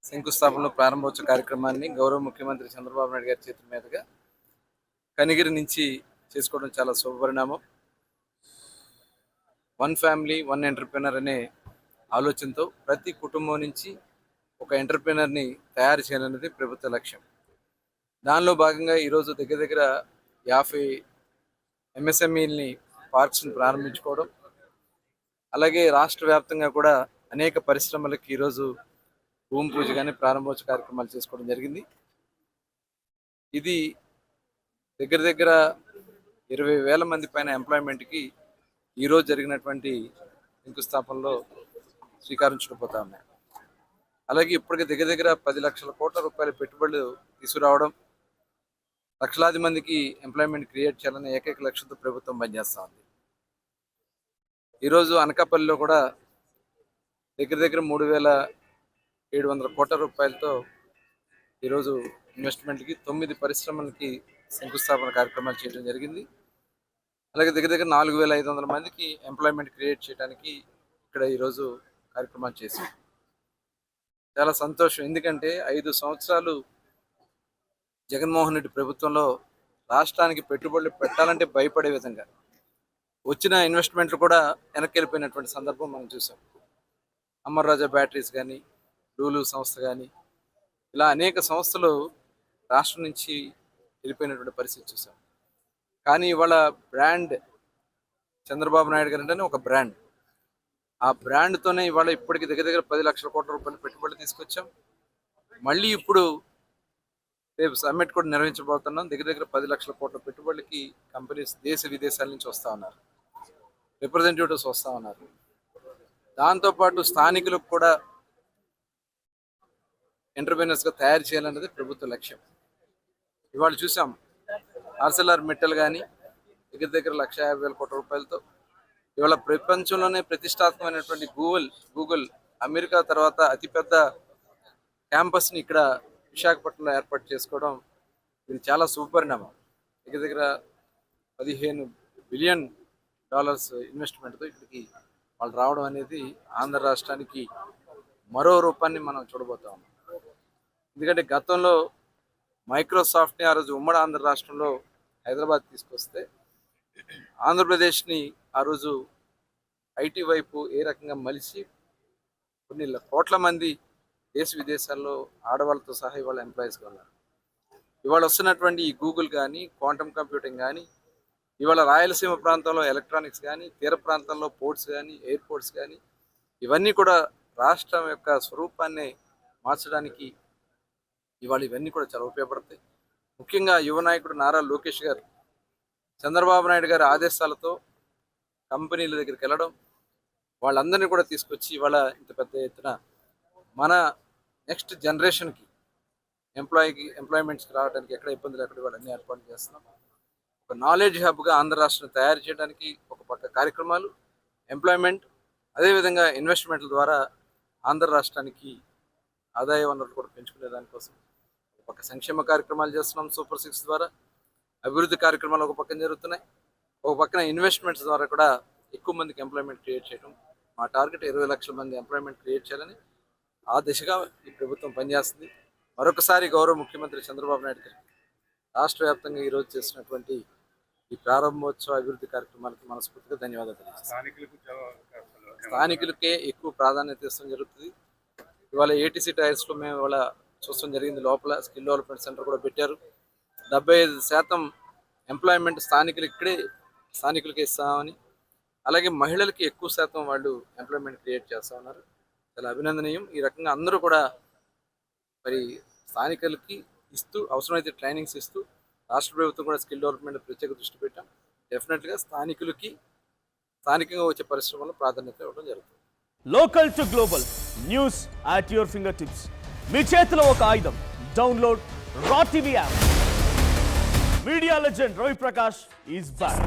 శంకుస్థాపన ప్రారంభోత్సవ కార్యక్రమాన్ని గౌరవ ముఖ్యమంత్రి చంద్రబాబు నాయుడు గారి చేతుల మీదుగా కనిగిరి నుంచి చేసుకోవడం చాలా శుభపరిణామం. వన్ ఫ్యామిలీ వన్ ఎంటర్‌ప్రెన్యూర్ అనే ఆలోచనతో ప్రతి కుటుంబం నుంచి ఒక ఎంటర్‌ప్రెన్యూర్‌ని తయారు చేయాలనేది ప్రభుత్వ లక్ష్యం. దానిలో భాగంగా ఈరోజు దగ్గర దగ్గర 50 ఎంఎస్ఎంఈల్ని పార్క్స్ని ప్రారంభించుకోవడం, అలాగే రాష్ట్ర వ్యాప్తంగా కూడా అనేక పరిశ్రమలకి ఈరోజు భూమి పూజ కానీ ప్రారంభోత్సవ కార్యక్రమాలు చేసుకోవడం జరిగింది. ఇది దగ్గర దగ్గర 20,000 మంది పైన ఎంప్లాయ్మెంట్కి ఈరోజు జరిగినటువంటి శంకుస్థాపనలో శ్రీకారం చుట్టపోతా ఉన్నాయి. అలాగే ఇప్పటికే దగ్గర దగ్గర 10 లక్షల కోట్ల రూపాయల పెట్టుబడులు తీసుకురావడం, లక్షలాది మందికి ఎంప్లాయ్మెంట్ క్రియేట్ చేయాలనే ఏకైక లక్ష్యంతో ప్రభుత్వం పనిచేస్తూ ఉంది. ఈరోజు అనకాపల్లిలో కూడా దగ్గర దగ్గర 3,700 కోట్ల రూపాయలతో ఈరోజు ఇన్వెస్ట్మెంట్కి 9 పరిశ్రమలకి శంకుస్థాపన కార్యక్రమాలు చేయడం జరిగింది. అలాగే దగ్గర దగ్గర 4,500 మందికి ఎంప్లాయ్మెంట్ క్రియేట్ చేయడానికి ఇక్కడ ఈరోజు కార్యక్రమాలు చేశాం. చాలా సంతోషం, ఎందుకంటే 5 సంవత్సరాలు జగన్మోహన్ రెడ్డి ప్రభుత్వంలో రాష్ట్రానికి పెట్టుబడులు పెట్టాలంటే భయపడే విధంగా వచ్చిన ఇన్వెస్ట్మెంట్లు కూడా వెనక్కి వెళ్ళిపోయినటువంటి సందర్భం మనం చూసాం. అమర్ రాజా బ్యాటరీస్ కానీ, లూలు సంస్థ కానీ, ఇలా అనేక సంస్థలు రాష్ట్రం నుంచి వెళ్ళిపోయినటువంటి పరిస్థితి చూసాం. కానీ ఇవాళ బ్రాండ్ చంద్రబాబు నాయుడు గారు అంటేనే ఒక బ్రాండ్. ఆ బ్రాండ్తోనే ఇవాళ ఇప్పటికి దగ్గర దగ్గర 10 లక్షల కోట్ల రూపాయల పెట్టుబడులు తీసుకొచ్చాం. మళ్ళీ ఇప్పుడు రేపు సమ్మిట్ కూడా నిర్వహించబోతున్నాం. దగ్గర దగ్గర 10 లక్షల కోట్ల పెట్టుబడులకి కంపెనీస్ దేశ విదేశాల నుంచి వస్తూ ఉన్నారు, రిప్రజెంటేటివ్స్ వస్తూ ఉన్నారు. దాంతోపాటు స్థానికులకు కూడా ఎంటర్‌ప్రెన్యూర్స్గా తయారు చేయాలన్నది ప్రభుత్వ లక్ష్యం. ఇవాళ చూసాం ఆర్సెల్ఆర్ మిట్టల్ కానీ దగ్గర దగ్గర 1,50,000 కోట్ల రూపాయలతో ఇవాళ ప్రపంచంలోనే ప్రతిష్టాత్మకమైనటువంటి గూగుల్ అమెరికా తర్వాత అతిపెద్ద క్యాంపస్ని ఇక్కడ విశాఖపట్నంలో ఏర్పాటు చేసుకోవడం ఇది చాలా శుభపరిణామం. దగ్గర దగ్గర $15 బిలియన్ ఇన్వెస్ట్మెంట్తో ఇక్కడికి వాళ్ళు రావడం అనేది ఆంధ్ర రాష్ట్రానికి మరో రూపాన్ని మనం చూడబోతాం. ఎందుకంటే గతంలో మైక్రోసాఫ్ట్ని ఆ రోజు ఉమ్మడి ఆంధ్ర రాష్ట్రంలో హైదరాబాద్ తీసుకొస్తే ఆంధ్రప్రదేశ్ని ఆ రోజు ఐటీ వైపు ఏ రకంగా మలిసి కొన్ని కోట్ల మంది దేశ విదేశాల్లో ఆడవాళ్ళతో సహా ఇవాళ ఎంప్లాయీస్గా ఉన్నారు. ఇవాళ వస్తున్నటువంటి ఈ గూగుల్ కానీ, క్వాంటమ్ కంప్యూటింగ్ కానీ, ఇవాళ రాయలసీమ ప్రాంతంలో ఎలక్ట్రానిక్స్ కానీ, తీర ప్రాంతంలో పోర్ట్స్ కానీ, ఎయిర్పోర్ట్స్ కానీ, ఇవన్నీ కూడా రాష్ట్రం యొక్క స్వరూపాన్ని మార్చడానికి ఇవాళ ఇవన్నీ కూడా చాలా ఉపయోగపడతాయి. ముఖ్యంగా యువ నాయకుడు నారా లోకేష్ గారు చంద్రబాబు నాయుడు గారి ఆదేశాలతో కంపెనీల దగ్గరికి వెళ్ళడం, వాళ్ళందరినీ కూడా తీసుకొచ్చి ఇవాళ ఇంత పెద్ద ఎత్తున మన నెక్స్ట్ జనరేషన్కి ఎంప్లాయ్మెంట్స్కి రావడానికి ఎక్కడ ఇబ్బంది లేకుండా వాళ్ళు అన్ని ఏర్పాట్లు చేస్తున్నాం. ఒక నాలెడ్జ్ హబ్గా ఆంధ్ర రాష్ట్రం తయారు చేయడానికి ఒక పక్క కార్యక్రమాలు, ఎంప్లాయ్మెంట్, అదేవిధంగా ఇన్వెస్ట్మెంట్ల ద్వారా ఆంధ్ర రాష్ట్రానికి ఆదాయ వనరులు కూడా పెంచుకునే దానికోసం ఒక పక్క సంక్షేమ కార్యక్రమాలు చేస్తున్నాం. సూపర్ 6 ద్వారా అభివృద్ధి కార్యక్రమాలు ఒక పక్కన జరుగుతున్నాయి. ఒక పక్కన ఇన్వెస్ట్మెంట్స్ ద్వారా కూడా ఎక్కువ మందికి ఎంప్లాయ్మెంట్ క్రియేట్ చేయడం. మా టార్గెట్ 20 లక్షల మంది ఎంప్లాయ్మెంట్ క్రియేట్ చేయాలని ఆ దిశగా ఈ ప్రభుత్వం పనిచేస్తుంది. మరొకసారి గౌరవ ముఖ్యమంత్రి చంద్రబాబు నాయుడు గారు రాష్ట్ర వ్యాప్తంగా ఈరోజు చేసినటువంటి ఈ ప్రారంభోత్సవ అభివృద్ధి కార్యక్రమానికి మనస్ఫూర్తిగా ధన్యవాదాలు తెలియజేస్తాను. స్థానికులకే ఎక్కువ ప్రాధాన్యత ఇష్టం జరుగుతుంది. ఇవాళ ఏటీసీ టైర్స్లో మేము ఇవాళ చూడడం జరిగింది. లోపల స్కిల్ డెవలప్మెంట్ సెంటర్ కూడా పెట్టారు. 75% ఎంప్లాయ్మెంట్ స్థానికులకే ఇస్తామని, అలాగే మహిళలకి ఎక్కువ శాతం వాళ్ళు ఎంప్లాయ్మెంట్ క్రియేట్ చేస్తూ ఉన్నారు. చాలా అభినందనీయం. ఈ రకంగా అందరూ కూడా మరి స్థానికులకి ఇస్తూ, అవసరమైతే ట్రైనింగ్స్ ఇస్తూ, రాష్ట్ర ప్రభుత్వం కూడా స్కిల్ డెవలప్మెంట్ ప్రత్యేక దృష్టి పెట్టాం. డెఫినెట్గా స్థానికంగా వచ్చే పరిశ్రమలో ప్రాధాన్యత ఇవ్వడం జరుగుతుంది. Local to global news at your fingertips. మీ చేతిలో ఒక ఆయుధం. డౌన్లోడ్ రా TV app. Media legend Ravi Prakash is back.